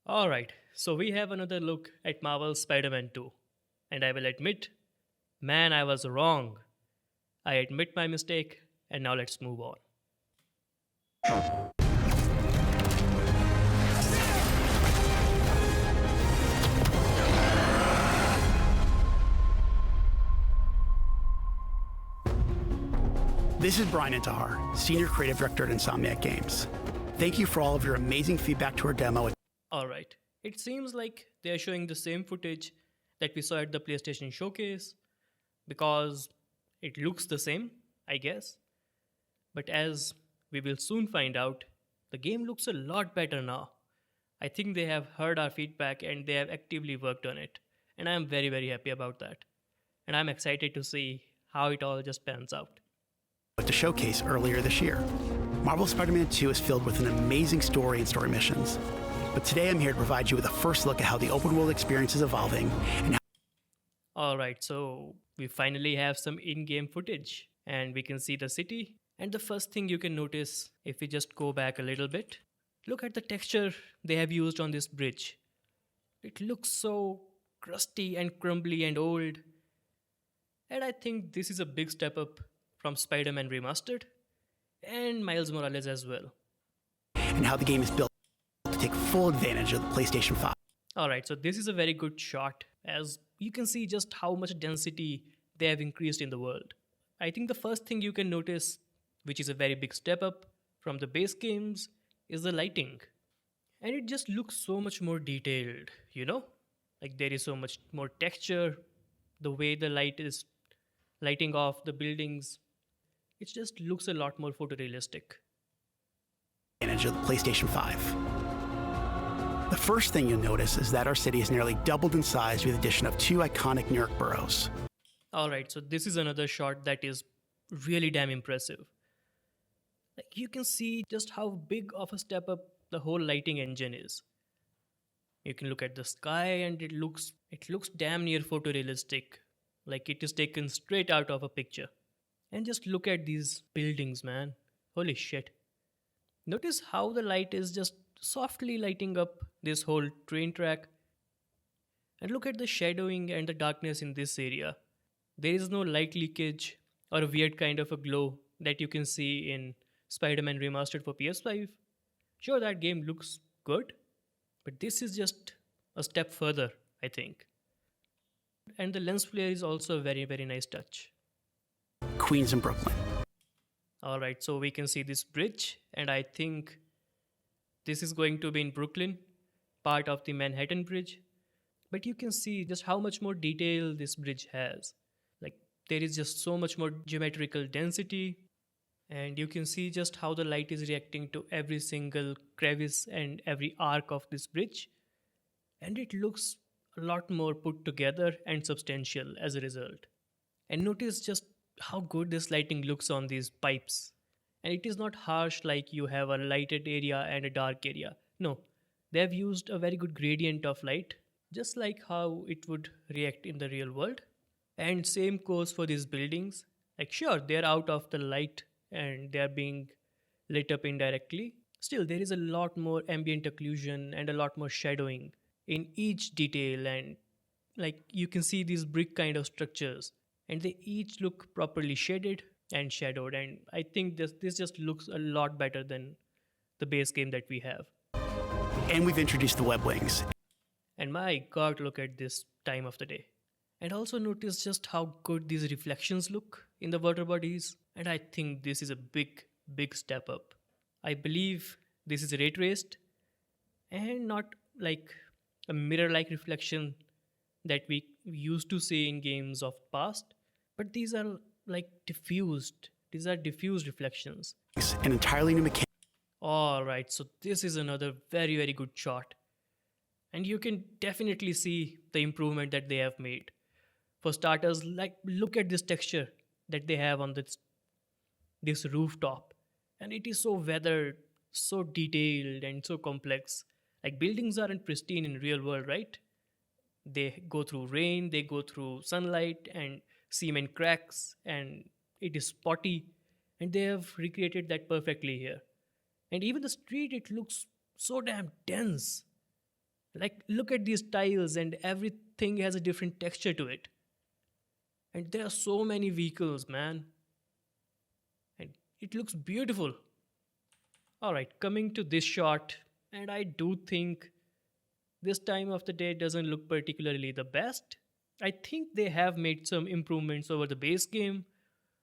Alright, so we have another look at Marvel's Spider Man 2. And I will admit, man, I was wrong. I admit my mistake, and now let's move on. This is Brian Intihar, Senior Creative Director at Insomniac Games. Thank you for all of your amazing feedback to our demo. Alright, it seems like they are showing the same footage that we saw at the PlayStation Showcase because it looks the same, I guess. But as we will soon find out, the game looks a lot better now. I think they have heard our feedback and they have actively worked on it. And I am very, very happy about that. And I'm excited to see how it all just pans out. To showcase earlier this year. Marvel Spider-Man 2 is filled with an amazing story and story missions. But today I'm here to provide you with a first look at how the open world experience is evolving and how Alright, so we finally have some in-game footage and we can see the city. And the first thing you can notice, if we just go back a little bit, look at the texture they have used on this bridge. It looks so crusty and crumbly and old. And I think this is a big step up from Spider-Man Remastered and Miles Morales as well. and how the game is built to take full advantage of the PlayStation 5. Alright, so this is a very good shot as you can see just how much density they have increased in the world. I think the first thing you can notice, which is a very big step up from the base games, is the lighting. And it just looks so much more detailed, you know? Like there is so much more texture, the way the light is lighting off the buildings. It just looks a lot more photorealistic. Advantage of the PlayStation 5. The first thing you'll notice is that our city has nearly doubled in size with the addition of 2 iconic New York boroughs. Alright, so this is another shot that is really damn impressive. Like you can see just how big of a step up the whole lighting engine is. You can look at the sky and it looks damn near photorealistic, like it is taken straight out of a picture. And just look at these buildings, man. Holy shit. Notice how the light is just softly lighting up this whole train track. And look at the shadowing and the darkness in this area. There is no light leakage or a weird kind of a glow that you can see in Spider-Man Remastered for PS5. Sure, that game looks good, but this is just a step further, I think. And the lens flare is also a very, very nice touch. Queens and Brooklyn. Alright, so we can see this bridge, and I think this is going to be in Brooklyn, part of the Manhattan Bridge. But you can see just how much more detail this bridge has. Like, there is just so much more geometrical density, and you can see just how the light is reacting to every single crevice and every arc of this bridge. And it looks a lot more put together and substantial as a result. And notice just how good this lighting looks on these pipes. And it is not harsh like you have a lighted area and a dark area. No, they have used a very good gradient of light, just like how it would react in the real world. And same goes for these buildings. Like sure, they are out of the light and they are being lit up indirectly. Still, there is a lot more ambient occlusion and a lot more shadowing in each detail, and like you can see these brick kind of structures and they each look properly shaded and shadowed, and I think this just looks a lot better than the base game that we have. And we've introduced the web wings. And my god, look at this time of the day. And also notice just how good these reflections look in the water bodies, and I think this is a big step up. I believe this is ray traced and not like a mirror like reflection that we used to see in games of past, but these are like diffused. These are diffused reflections. An entirely new mechanic. Alright, so this is another very, very good shot. And you can definitely see the improvement that they have made. For starters, like look at this texture that they have on this rooftop. And it is so weathered, so detailed and so complex. Like buildings aren't pristine in real world, right? They go through rain, they go through sunlight and cement cracks, and it is spotty, and they have recreated that perfectly here. And even the street, it looks so damn dense. Like, look at these tiles, and everything has a different texture to it. And there are so many vehicles, man. And it looks beautiful. Alright, coming to this shot, and I do think this time of the day doesn't look particularly the best. I think they have made some improvements over the base game,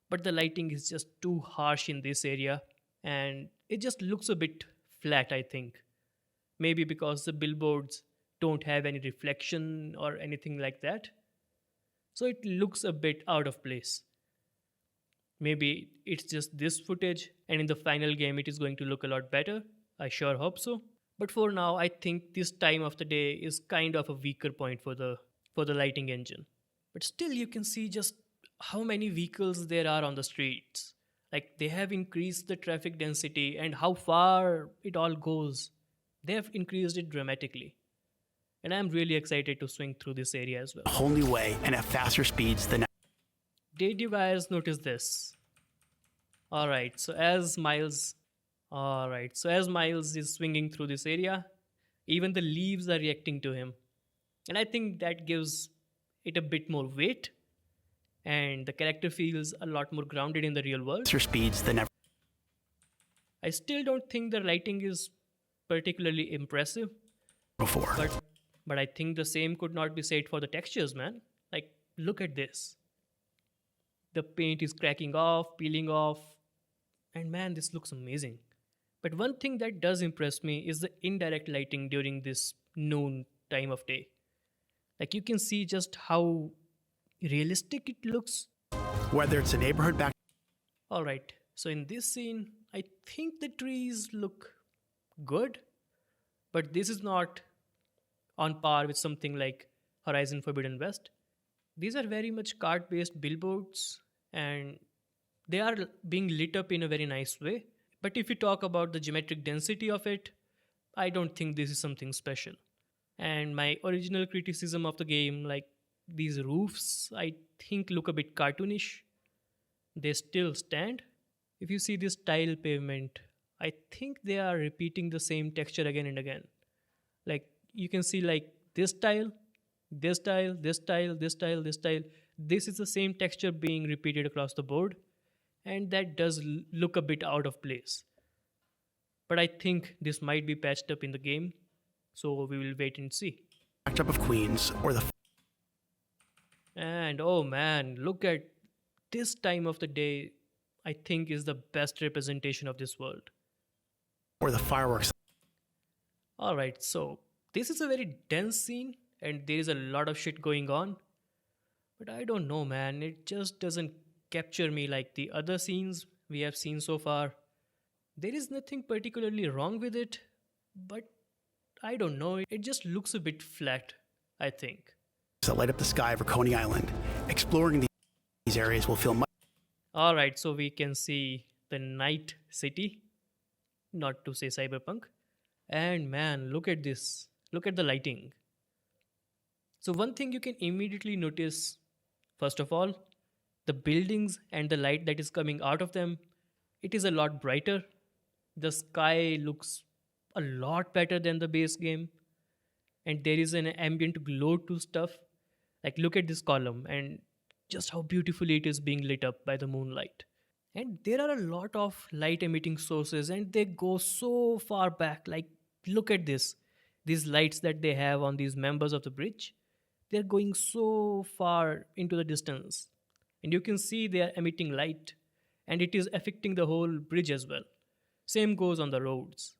but the lighting is just too harsh in this area, and it just looks a bit flat, I think. Maybe because the billboards don't have any reflection or anything like that. So it looks a bit out of place. Maybe it's just this footage, and in the final game, it is going to look a lot better. I sure hope so. But for now, I think this time of the day is kind of a weaker point for the lighting engine. But still, you can see just how many vehicles there are on the streets. Like they have increased the traffic density and how far it all goes. They have increased it dramatically. And I'm really excited to swing through this area as well. A whole new way and at faster speeds than. Did you guys notice this? Alright, so as Miles is swinging through this area, even the leaves are reacting to him. And I think that gives it a bit more weight, and the character feels a lot more grounded in the real world. Faster speeds than ever I still don't think the lighting is particularly impressive, before. but I think the same could not be said for the textures, man. Like, look at this. The paint is cracking off, peeling off, and man, this looks amazing. But one thing that does impress me is the indirect lighting during this noon time of day. Like, you can see just how realistic it looks. Whether it's a neighborhood back Alright, so in this scene, I think the trees look good, but this is not on par with something like Horizon Forbidden West. These are very much card based billboards, and they are being lit up in a very nice way. But if you talk about the geometric density of it, I don't think this is something special. And my original criticism of the game, like these roofs, I think look a bit cartoonish. They still stand. If you see this tile pavement, I think they are repeating the same texture again and again. Like you can see like this tile, this tile, this tile, this tile, this tile. This is the same texture being repeated across the board, and that does look a bit out of place. But I think this might be patched up in the game, so we will wait and see. backdrop of Queens And oh man, look at this time of the day. I think is the best representation of this world. or the fireworks All right, so this is a very dense scene, and there is a lot of shit going on. But I don't know, man. It just doesn't capture me like the other scenes we have seen so far. There is nothing particularly wrong with it, but I don't know. It just looks a bit flat, I think. that light up the sky over Coney Island. Exploring these areas will feel much All right, so we can see the night city, not to say cyberpunk. And man, look at this. Look at the lighting. So, one thing you can immediately notice, first of all, the buildings and the light that is coming out of them, it is a lot brighter. The sky looks a lot better than the base game, and there is an ambient glow to stuff. Like, look at this column and just how beautifully it is being lit up by the moonlight. And there are a lot of light emitting sources, and they go so far back. Like, look at this. These lights that they have on these members of the bridge, they're going so far into the distance. And you can see they are emitting light, and it is affecting the whole bridge as well. Same goes on the roads.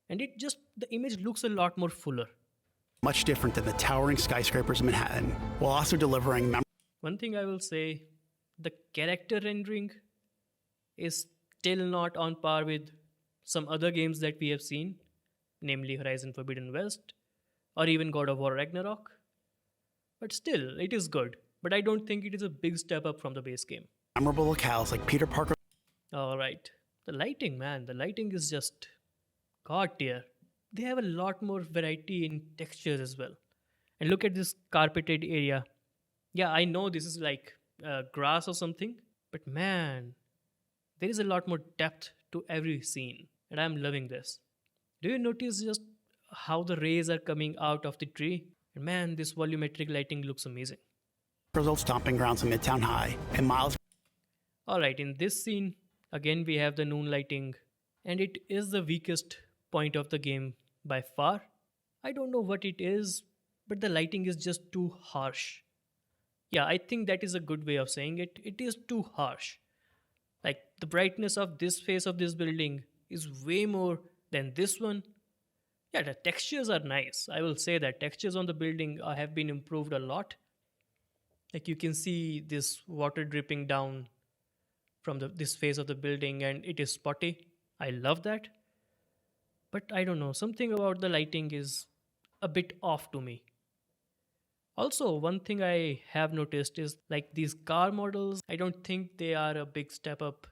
And the image looks a lot more fuller. much different than the towering skyscrapers of Manhattan, while also delivering One thing I will say, the character rendering is still not on par with some other games that we have seen, namely Horizon Forbidden West or even God of War Ragnarok. But still, it is good. But I don't think it is a big step up from the base game. memorable locales like Peter Parker Alright. The lighting, man, the lighting is just god tier. They have a lot more variety in textures as well. And look at this carpeted area. Yeah, I know this is like grass or something, but man, there is a lot more depth to every scene, and I'm loving this. Do you notice just how the rays are coming out of the tree. And man, this volumetric lighting looks amazing. Old stomping grounds in Midtown High, and Miles Alright, in this scene, again we have the noon lighting, and it is the weakest point of the game by far. I don't know what it is, but the lighting is just too harsh. Yeah, I think that is a good way of saying it. It is too harsh. Like the brightness of this face of this building is way more than this one. Yeah, the textures are nice. I will say that textures on the building have been improved a lot. Like you can see this water dripping down from this face of the building and it is spotty. I love that. But I don't know, something about the lighting is a bit off to me. Also, one thing I have noticed is like these car models, I don't think they are a big step up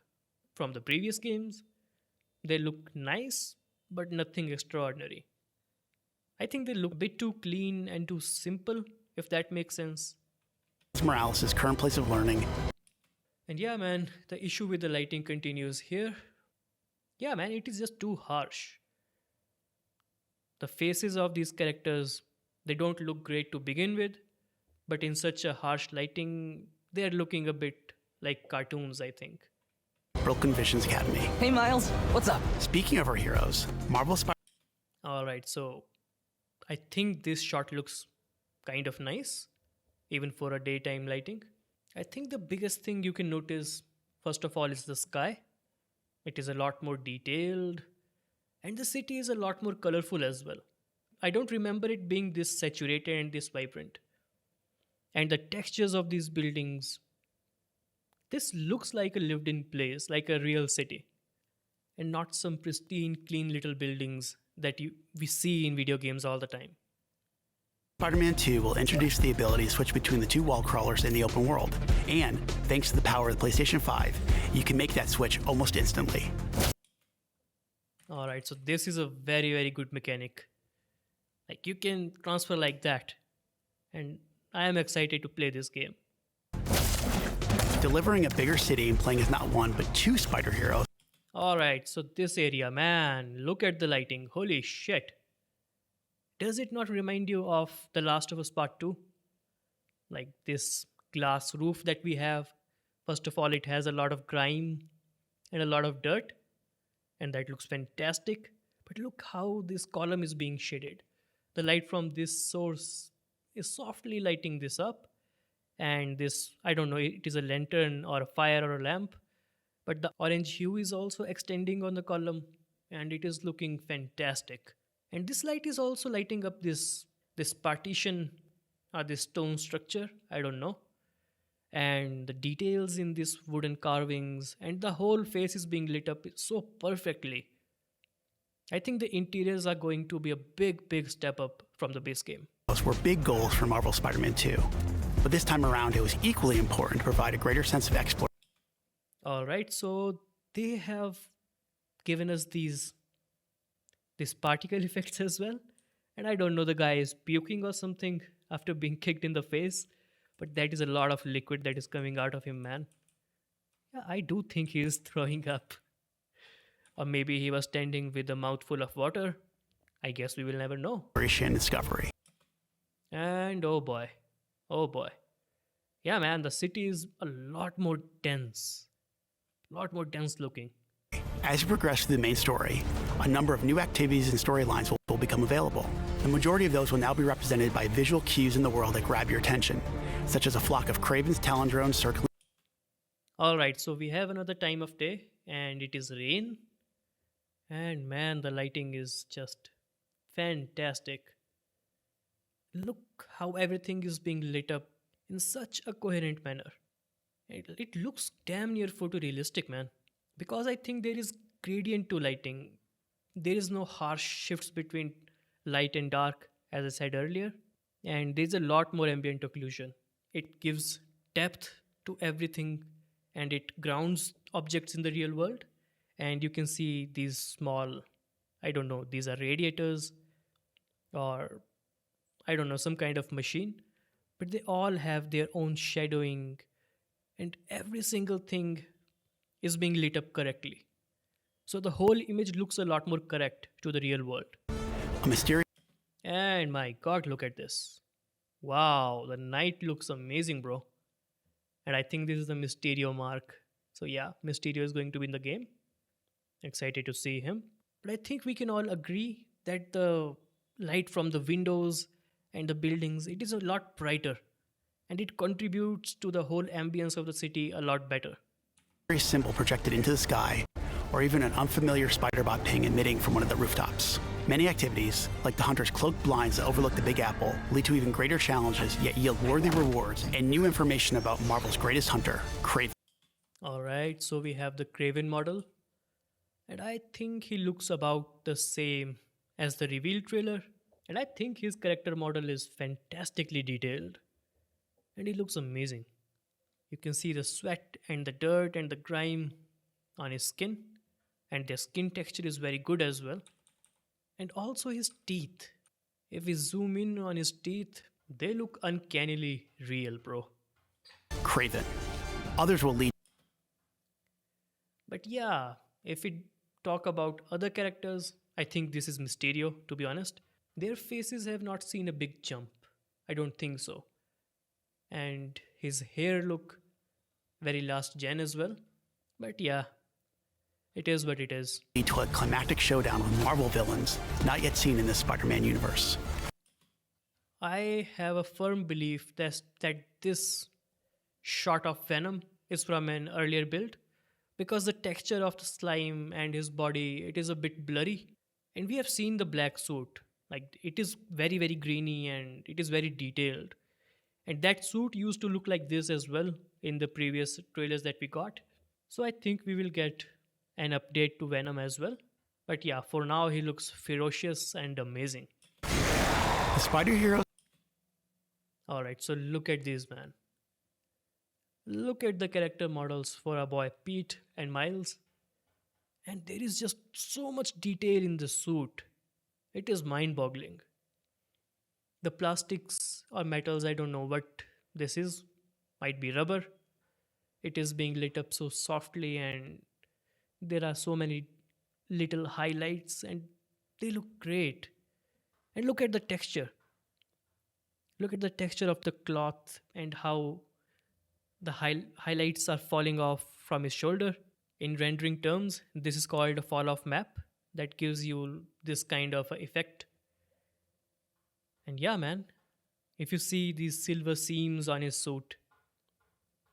from the previous games. They look nice, but nothing extraordinary. I think they look a bit too clean and too simple, if that makes sense. Morales' current place of learning. And yeah, man, the issue with the lighting continues here. Yeah, man, it is just too harsh. The faces of these characters, they don't look great to begin with, but in such a harsh lighting, they're looking a bit like cartoons, I think. Brooklyn Visions Academy. Hey Miles, what's up? Speaking of our heroes, Marvel Spider Alright, so I think this shot looks kind of nice, even for a daytime lighting. I think the biggest thing you can notice, first of all, is the sky. It is a lot more detailed, and the city is a lot more colorful as well. I don't remember it being this saturated and this vibrant. And the textures of these buildings, this looks like a lived in place, like a real city, and not some pristine, clean little buildings that we see in video games all the time. Spider-Man 2 will introduce the ability to switch between the two wall crawlers in the open world, and thanks to the power of the PlayStation 5, you can make that switch almost instantly. Alright, so this is a very, very good mechanic. Like you can transfer like that, and I am excited to play this game. Delivering a bigger city and playing as not one but two spider heroes. Alright, so this area, man, look at the lighting. Holy shit. Does it not remind you of The Last of Us Part 2? Like this glass roof that we have. First of all, it has a lot of grime and a lot of dirt, and that looks fantastic. But look how this column is being shaded. The light from this source is softly lighting this up, and this, I don't know, it is a lantern or a fire or a lamp, but the orange hue is also extending on the column, and it is looking fantastic. And this light is also lighting up this partition or this stone structure, I don't know. And the details in these wooden carvings and the whole face is being lit up so perfectly. I think the interiors are going to be a big step up from the base game. Those were big goals for Marvel Spider-Man 2. But this time around, it was equally important to provide a greater sense of exploration. Alright, so they have given us these particle effects as well. And I don't know, the guy is puking or something after being kicked in the face, but that is a lot of liquid that is coming out of him, man. Yeah, I do think he is throwing up. Or maybe he was standing with a mouthful of water. I guess we will never know. Discovery. And oh boy. Yeah, man, the city is a lot more dense. A lot more dense looking. As you progress through the main story, a number of new activities and storylines will become available. The majority of those will now be represented by visual cues in the world that grab your attention, such as a flock of Kraven's Talon drones circling. Alright, so we have another time of day, and it is rain. And man, the lighting is just fantastic. Look how everything is being lit up in such a coherent manner. It looks damn near photorealistic, man. Because I think there is gradient to lighting. There is no harsh shifts between light and dark, as I said earlier. And there's a lot more ambient occlusion. It gives depth to everything and it grounds objects in the real world. And you can see these small, I don't know, these are radiators or I don't know, some kind of machine. But they all have their own shadowing and every single thing is being lit up correctly. So the whole image looks a lot more correct to the real world. A mysterious And my god, look at this. Wow, the knight looks amazing, bro. And I think this is the Mysterio mark. So yeah, Mysterio is going to be in the game. Excited to see him. But I think we can all agree that the light from the windows and the buildings, it is a lot brighter and it contributes to the whole ambience of the city a lot better. Very symbol projected into the sky, or even an unfamiliar spider bot ping emitting from one of the rooftops. Many activities, like the hunter's cloaked blinds that overlook the Big Apple, lead to even greater challenges yet yield worthy rewards and new information about Marvel's greatest hunter, Kraven. Alright, so we have the Craven model, and I think he looks about the same as the reveal trailer. And I think his character model is fantastically detailed, and he looks amazing. You can see the sweat and the dirt and the grime on his skin, and the skin texture is very good as well. And also his teeth. If we zoom in on his teeth, they look uncannily real, bro. Kraven. Others will lead. But yeah, if we talk about other characters, I think this is Mysterio, to be honest. Their faces have not seen a big jump. I don't think so. And his hair look very last gen as well. But yeah, it is what it is. Lead to a climactic showdown with Marvel villains not yet seen in the Spider-Man universe. I have a firm belief that this shot of Venom is from an earlier build because the texture of the slime and his body, it is a bit blurry, and we have seen the black suit, like it is very very greeny and it is very detailed, and that suit used to look like this as well in the previous trailers that we got. So I think we will get an update to Venom as well. But yeah, for now he looks ferocious and amazing. The spider hero. All right, so look at these, man. Look at the character models for our boy Pete and Miles. And there is just so much detail in the suit. It is mind boggling. The plastics or metals, I don't know what this is. Might be rubber. It is being lit up so softly, and there are so many little highlights, and they look great. And look at the texture. Look at the texture of the cloth and how the highlights are falling off from his shoulder. In rendering terms, this is called a fall off map that gives you this kind of a effect. And yeah, man, if you see these silver seams on his suit,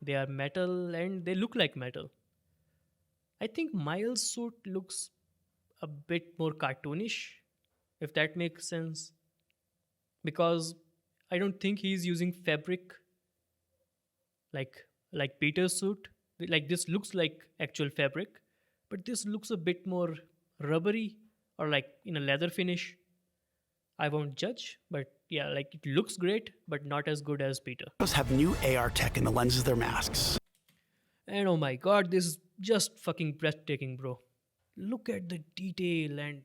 they are metal and they look like metal. I think Miles' suit looks a bit more cartoonish, if that makes sense, because I don't think he's using fabric like Peter's suit. Like this looks like actual fabric, but this looks a bit more rubbery or like in a leather finish. I won't judge, but yeah, like it looks great, but not as good as Peter. Have new AR tech in the lenses of their masks. And oh my god, this is just fucking breathtaking, bro. Look at the detail and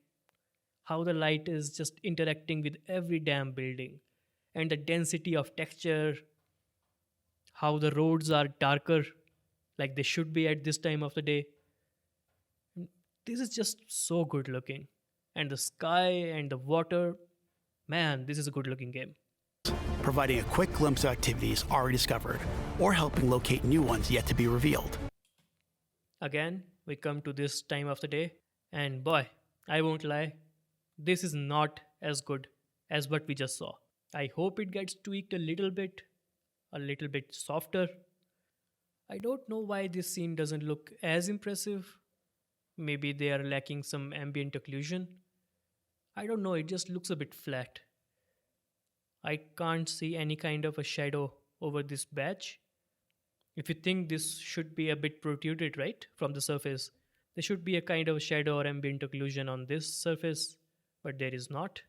how the light is just interacting with every damn building, and the density of texture, how the roads are darker like they should be at this time of the day. This is just so good looking. And the sky and the water, man, this is a good looking game. Providing a quick glimpse of activities already discovered, or helping locate new ones yet to be revealed. Again, we come to this time of the day, and boy, I won't lie, this is not as good as what we just saw. I hope it gets tweaked a little bit softer. I don't know why this scene doesn't look as impressive. Maybe they are lacking some ambient occlusion. I don't know, it just looks a bit flat. I can't see any kind of a shadow over this badge. If you think this should be a bit protruded, right, from the surface, there should be a kind of shadow or ambient occlusion on this surface, but there is not.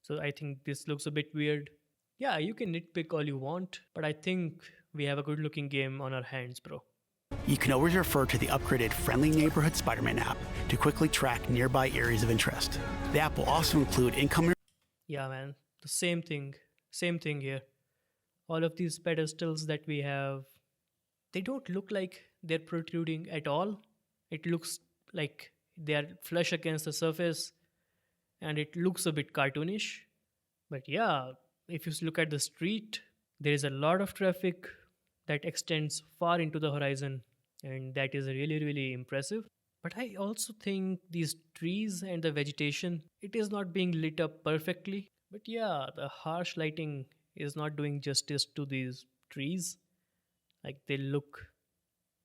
So I think this looks a bit weird. Yeah, you can nitpick all you want, but I think we have a good looking game on our hands, bro. You can always refer to the upgraded Friendly Neighborhood Spider-Man app to quickly track nearby areas of interest. The app will also include incoming. Yeah, man, the same thing here. All of these pedestals that we have, they don't look like they're protruding at all. It looks like they are flush against the surface, and it looks a bit cartoonish. But yeah, if you look at the street, there is a lot of traffic that extends far into the horizon, and that is really, really impressive. But I also think these trees and the vegetation, it is not being lit up perfectly. But yeah, the harsh lighting is not doing justice to these trees. Like they look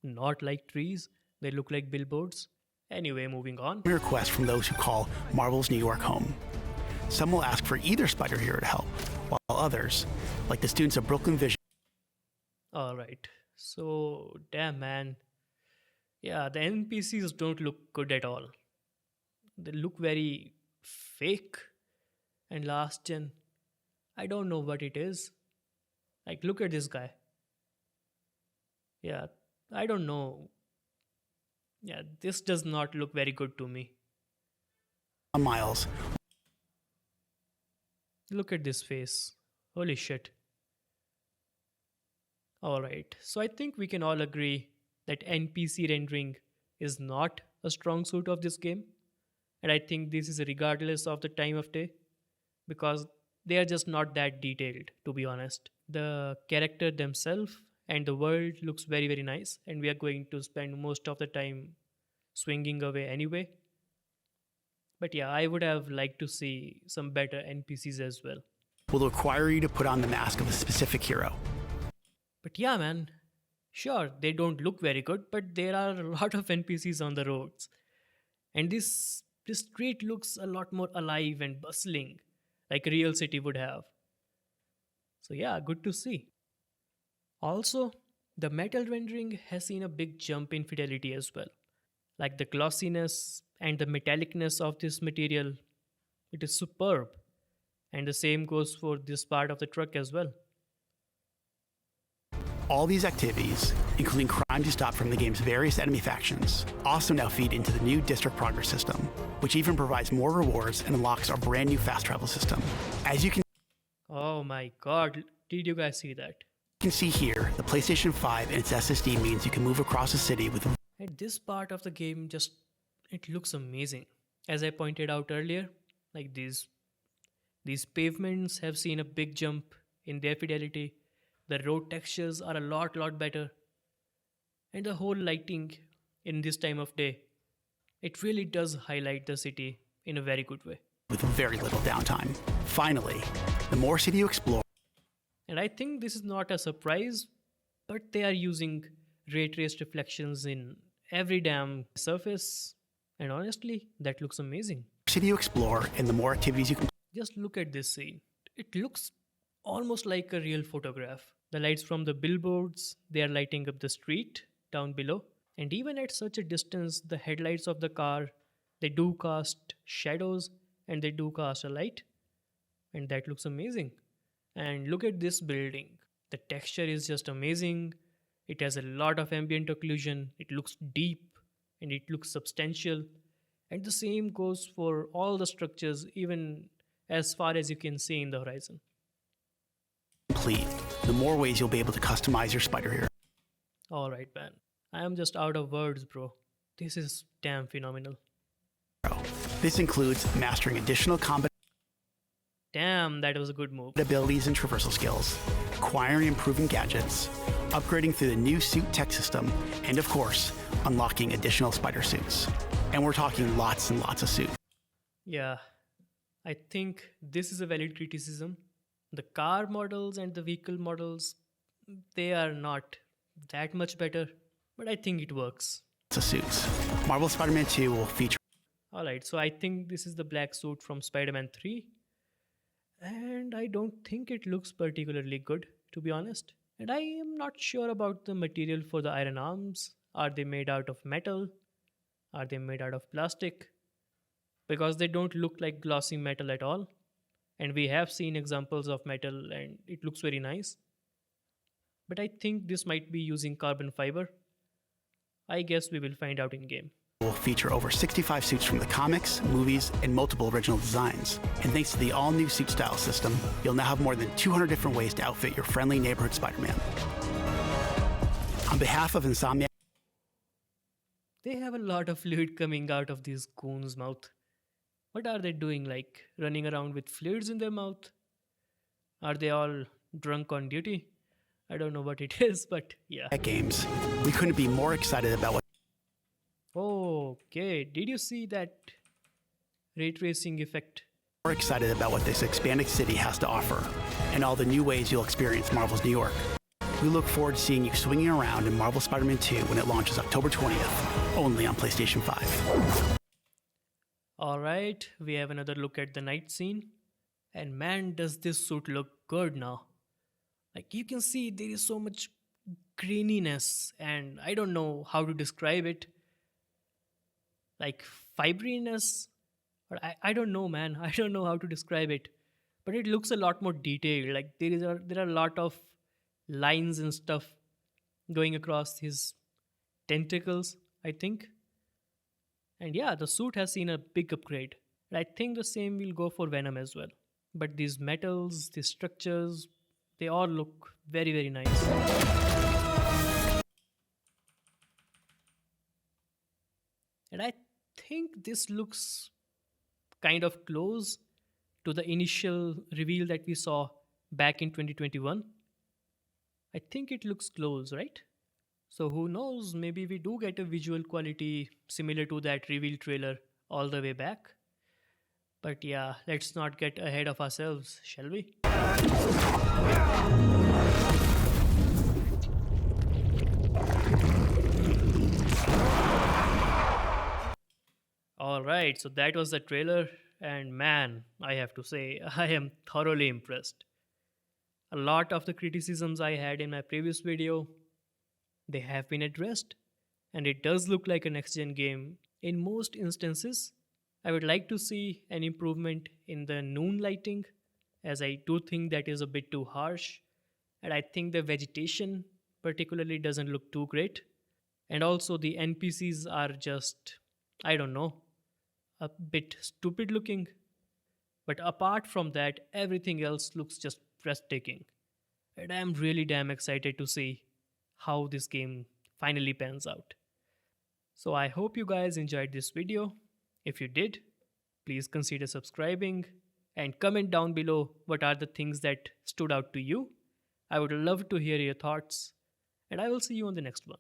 not like trees, they look like billboards. Anyway, moving on. Requests from those who call Marvel's New York home. Some will ask for either spider hero to help, while others, like the students of Brooklyn Vision, Alright, so damn man. Yeah, the NPCs don't look good at all. They look very fake and last gen. I don't know what it is. Like, look at this guy. Yeah, I don't know. Yeah, this does not look very good to me. Miles, Look at this face. Holy shit. Alright, so I think we can all agree that NPC rendering is not a strong suit of this game. And I think this is regardless of the time of day because they are just not that detailed, to be honest. The character themselves and the world looks very, very nice, and we are going to spend most of the time swinging away anyway. But yeah, I would have liked to see some better NPCs as well. will require you to put on the mask of a specific hero. But yeah, man, sure, they don't look very good, but there are a lot of NPCs on the roads. And this street looks a lot more alive and bustling, like a real city would have. So yeah, good to see. Also, the metal rendering has seen a big jump in fidelity as well. Like the glossiness and the metallicness of this material, it is superb. And the same goes for this part of the truck as well. All these activities, including crimes you stop from the game's various enemy factions, also now feed into the new district progress system, which even provides more rewards and unlocks our brand new fast travel system. As you Oh my god, did you guys see that? can see here, the PlayStation 5 and its SSD means you can move across the city with And this part of the game just it looks amazing. As I pointed out earlier, like these pavements have seen a big jump in their fidelity. The road textures are a lot better. And the whole lighting in this time of day, it really does highlight the city in a very good way. very little downtime. Finally, the more city you explore, And I think this is not a surprise, but they are using ray traced reflections in every damn surface. And honestly, that looks amazing. and the more activities you can Just look at this scene. It looks almost like a real photograph. The lights from the billboards, they are lighting up the street down below. And even at such a distance, the headlights of the car, they do cast shadows and they do cast a light. And that looks amazing. And look at this building. The texture is just amazing. It has a lot of ambient occlusion. It looks deep and it looks substantial. And the same goes for all the structures, even as far as you can see in the horizon. complete, the more ways you'll be able to customize your spider hero. Alright, man. I am just out of words, bro. This is damn phenomenal. This includes mastering additional combat Damn, that was a good move. abilities and traversal skills, acquiring and improving gadgets, upgrading through the new suit tech system, and of course, unlocking additional spider suits. And we're talking lots and lots of suits. Yeah, I think this is a valid criticism. The car models and the vehicle models, they are not that much better, but I think it works. Lots of suits. Marvel Spider-Man 2 will feature Alright, so I think this is the black suit from Spider Man 3, and I don't think it looks particularly good, to be honest. And I am not sure about the material for the iron arms. Are they made out of metal? Are they made out of plastic? Because they don't look like glossy metal at all. And we have seen examples of metal and it looks very nice. But I think this might be using carbon fiber. I guess we will find out in game. will feature over 65 suits from the comics, movies, and multiple original designs. And thanks to the all-new suit style system, you'll now have more than 200 different ways to outfit your friendly neighborhood Spider-Man. On behalf of Insomniac, They have a lot of fluid coming out of these goons' mouth. What are they doing? Like running around with fluids in their mouth? Are they all drunk on duty? I don't know what it is, but yeah. games. We couldn't be more excited about what Okay, did you see that ray tracing effect? more excited about what this expanded city has to offer and all the new ways you'll experience Marvel's New York. We look forward to seeing you swinging around in Marvel Spider-Man 2 when it launches October 20th, only on PlayStation 5. Alright, we have another look at the night scene. And man, does this suit look good now. Like you can see, there is so much graininess, and I don't know how to describe it. Like fibriness, or I don't know, man. I don't know how to describe it. But it looks a lot more detailed. Like there are a lot of lines and stuff going across his tentacles, I think. And yeah, the suit has seen a big upgrade. And I think the same will go for Venom as well. But these metals, these structures, they all look very, very nice. And I think this looks kind of close to the initial reveal that we saw back in 2021. I think it looks close, right? So who knows, maybe we do get a visual quality similar to that reveal trailer all the way back. But yeah, let's not get ahead of ourselves, shall we? Alright, so that was the trailer, and man, I have to say, I am thoroughly impressed. A lot of the criticisms I had in my previous video, they have been addressed, and it does look like a next gen game in most instances. I would like to see an improvement in the noon lighting, as I do think that is a bit too harsh, and I think the vegetation particularly doesn't look too great. And also, the NPCs are just, I don't know, a bit stupid looking. But apart from that, everything else looks just breathtaking. And I'm really damn excited to see how this game finally pans out. So I hope you guys enjoyed this video. If you did, please consider subscribing and comment down below what are the things that stood out to you. I would love to hear your thoughts, and I will see you on the next one.